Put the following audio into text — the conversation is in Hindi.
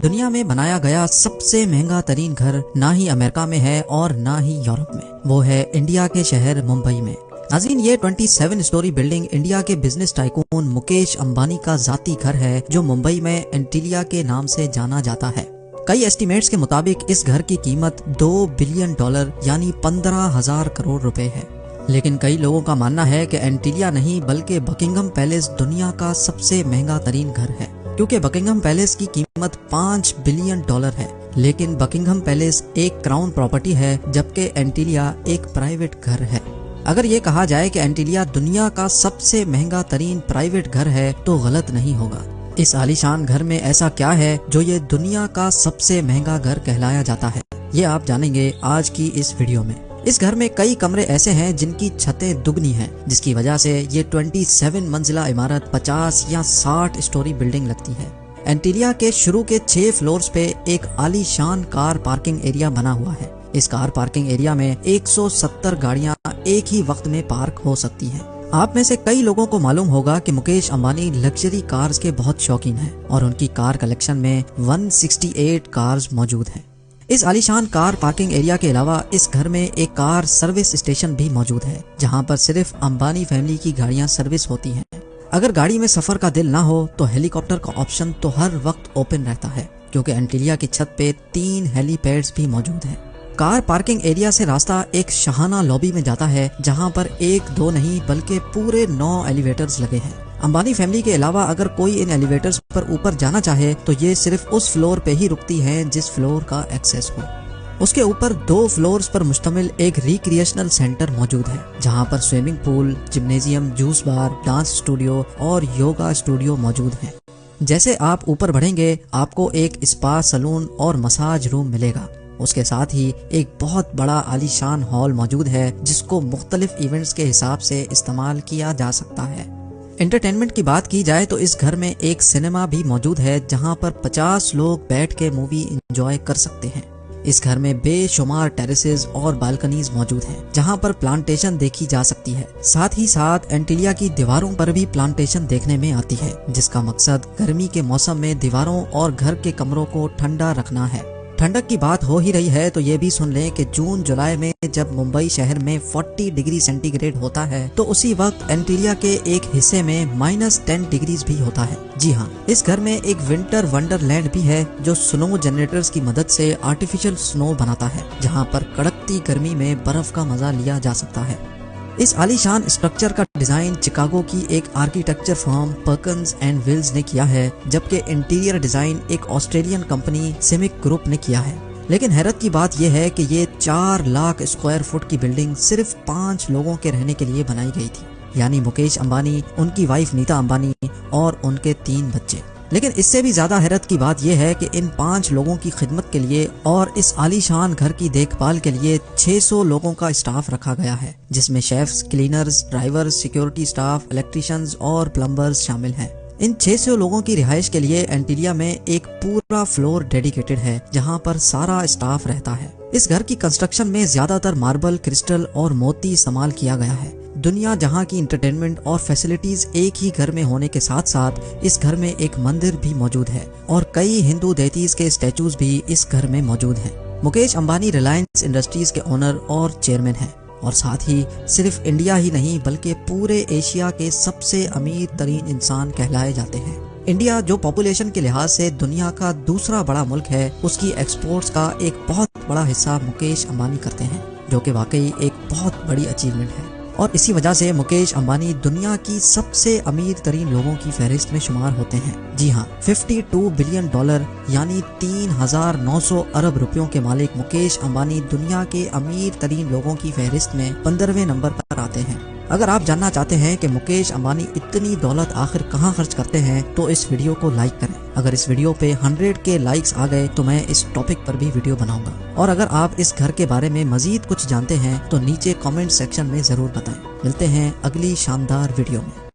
दुनिया में बनाया गया सबसे महंगा तरीन घर ना ही अमेरिका में है और ना ही यूरोप में, वो है इंडिया के शहर मुंबई में। नाज़रीन, ये 27 स्टोरी बिल्डिंग इंडिया के बिजनेस टाइकून मुकेश अंबानी का जाती घर है जो मुंबई में एंटीलिया के नाम से जाना जाता है। कई एस्टिमेट्स के मुताबिक इस घर की कीमत $2 बिलियन यानी 15,000 करोड़ रुपए है। लेकिन कई लोगों का मानना है कि एंटीलिया नहीं बल्कि बकिंघम पैलेस दुनिया का सबसे महंगा तरीन घर है, क्योंकि बकिंघम पैलेस की कीमत $5 बिलियन है। लेकिन बकिंघम पैलेस एक क्राउन प्रॉपर्टी है जबकि एंटीलिया एक प्राइवेट घर है। अगर ये कहा जाए कि एंटीलिया दुनिया का सबसे महंगा तरीन प्राइवेट घर है तो गलत नहीं होगा। इस आलीशान घर में ऐसा क्या है जो ये दुनिया का सबसे महंगा घर कहलाया जाता है, ये आप जानेंगे आज की इस वीडियो में। इस घर में कई कमरे ऐसे हैं जिनकी छतें दुगनी हैं, जिसकी वजह से ये 27 मंजिला इमारत 50 या 60 स्टोरी बिल्डिंग लगती है। एंटीलिया के शुरू के 6 फ्लोर्स पे एक आलीशान कार पार्किंग एरिया बना हुआ है। इस कार पार्किंग एरिया में 170 गाड़ियां एक ही वक्त में पार्क हो सकती हैं। आप में से कई लोगों को मालूम होगा कि मुकेश अंबानी लग्जरी कार्स के बहुत शौकीन हैं और उनकी कार कलेक्शन में 168 कार्स मौजूद हैं। इस आलीशान कार पार्किंग एरिया के अलावा इस घर में एक कार सर्विस स्टेशन भी मौजूद है, जहां पर सिर्फ अंबानी फैमिली की गाड़ियां सर्विस होती हैं। अगर गाड़ी में सफर का दिल ना हो तो हेलीकॉप्टर का ऑप्शन तो हर वक्त ओपन रहता है, क्योंकि एंटीलिया की छत पे 3 हेलीपैड्स भी मौजूद हैं। कार पार्किंग एरिया से रास्ता एक शाहाना लॉबी में जाता है, जहां पर 1-2 नहीं बल्कि पूरे 9 एलिवेटर्स लगे हैं। अंबानी फैमिली के अलावा अगर कोई इन एलिवेटर्स पर ऊपर जाना चाहे तो ये सिर्फ उस फ्लोर पे ही रुकती हैं जिस फ्लोर का एक्सेस हो। उसके ऊपर 2 फ्लोर्स पर मुश्तमिल एक रिक्रिएशनल सेंटर मौजूद है, जहां पर स्विमिंग पूल, जिम्नेजियम, जूस बार, डांस स्टूडियो और योगा स्टूडियो मौजूद हैं। जैसे आप ऊपर बढ़ेंगे आपको एक स्पा, सलून और मसाज रूम मिलेगा। उसके साथ ही एक बहुत बड़ा आलीशान हॉल मौजूद है जिसको मुख्तलिफ इवेंट्स के हिसाब से इस्तेमाल किया जा सकता है। एंटरटेनमेंट की बात की जाए तो इस घर में एक सिनेमा भी मौजूद है, जहां पर 50 लोग बैठ के मूवी एंजॉय कर सकते हैं। इस घर में बेशुमार टेरेसेस और बालकनीज मौजूद हैं, जहां पर प्लांटेशन देखी जा सकती है। साथ ही साथ एंटीलिया की दीवारों पर भी प्लांटेशन देखने में आती है, जिसका मकसद गर्मी के मौसम में दीवारों और घर के कमरों को ठंडा रखना है। ठंडक की बात हो ही रही है तो ये भी सुन लें कि जून जुलाई में जब मुंबई शहर में 40 डिग्री सेंटीग्रेड होता है तो उसी वक्त एंटीलिया के एक हिस्से में -10 डिग्रीज भी होता है। जी हाँ, इस घर में एक विंटर वंडरलैंड भी है जो स्नो जनरेटर्स की मदद से आर्टिफिशियल स्नो बनाता है, जहाँ पर कड़कती गर्मी में बर्फ का मजा लिया जा सकता है। इस आलीशान स्ट्रक्चर का डिजाइन चिकागो की एक architecture firm Perkins and Wills ने किया है, जबकि इंटीरियर डिजाइन एक ऑस्ट्रेलियन कंपनी सिमिक ग्रुप ने किया है। लेकिन हैरत की बात यह है कि ये 4 लाख स्क्वायर फुट की बिल्डिंग सिर्फ 5 लोगों के रहने के लिए बनाई गई थी, यानी मुकेश अंबानी, उनकी वाइफ नीता अंबानी और उनके 3 बच्चे। लेकिन इससे भी ज्यादा हैरत की बात यह है कि इन 5 लोगों की खिदमत के लिए और इस आलीशान घर की देखभाल के लिए 600 लोगों का स्टाफ रखा गया है, जिसमें chefs, cleaners, drivers, security staff, electricians और प्लम्बर्स शामिल हैं। इन 600 लोगों की रिहाइश के लिए एंटीलिया में एक पूरा फ्लोर डेडिकेटेड है, जहां पर सारा स्टाफ रहता है। इस घर की कंस्ट्रक्शन में ज्यादातर मार्बल, क्रिस्टल और मोती इस्तेमाल किया गया है। दुनिया जहां की इंटरटेनमेंट और फैसिलिटीज एक ही घर में होने के साथ साथ इस घर में एक मंदिर भी मौजूद है और कई हिंदू देवताओं के स्टैचूज भी इस घर में मौजूद हैं। मुकेश अंबानी रिलायंस इंडस्ट्रीज के ओनर और चेयरमैन हैं और साथ ही सिर्फ इंडिया ही नहीं बल्कि पूरे एशिया के सबसे अमीर तरीन इंसान कहलाए जाते हैं। इंडिया जो पॉपुलेशन के लिहाज से दुनिया का दूसरा बड़ा मुल्क है, उसकी एक्सपोर्ट्स का एक बहुत बड़ा हिस्सा मुकेश अंबानी करते हैं, जो कि वाकई एक बहुत बड़ी अचीवमेंट है। और इसी वजह से मुकेश अंबानी दुनिया की सबसे अमीर तरीन लोगों की फहरिस्त में शुमार होते हैं। जी हाँ, $52 बिलियन यानी 3,900 अरब रुपयों के मालिक मुकेश अंबानी दुनिया के अमीर तरीन लोगों की फहरिस्त में 15वें नंबर पर आते हैं। अगर आप जानना चाहते हैं कि मुकेश अंबानी इतनी दौलत आखिर कहां खर्च करते हैं तो इस वीडियो को लाइक करें। अगर इस वीडियो पे 100 के लाइक्स आ गए तो मैं इस टॉपिक पर भी वीडियो बनाऊंगा। और अगर आप इस घर के बारे में मजीद कुछ जानते हैं तो नीचे कमेंट सेक्शन में जरूर बताएं। मिलते हैं अगली शानदार वीडियो में।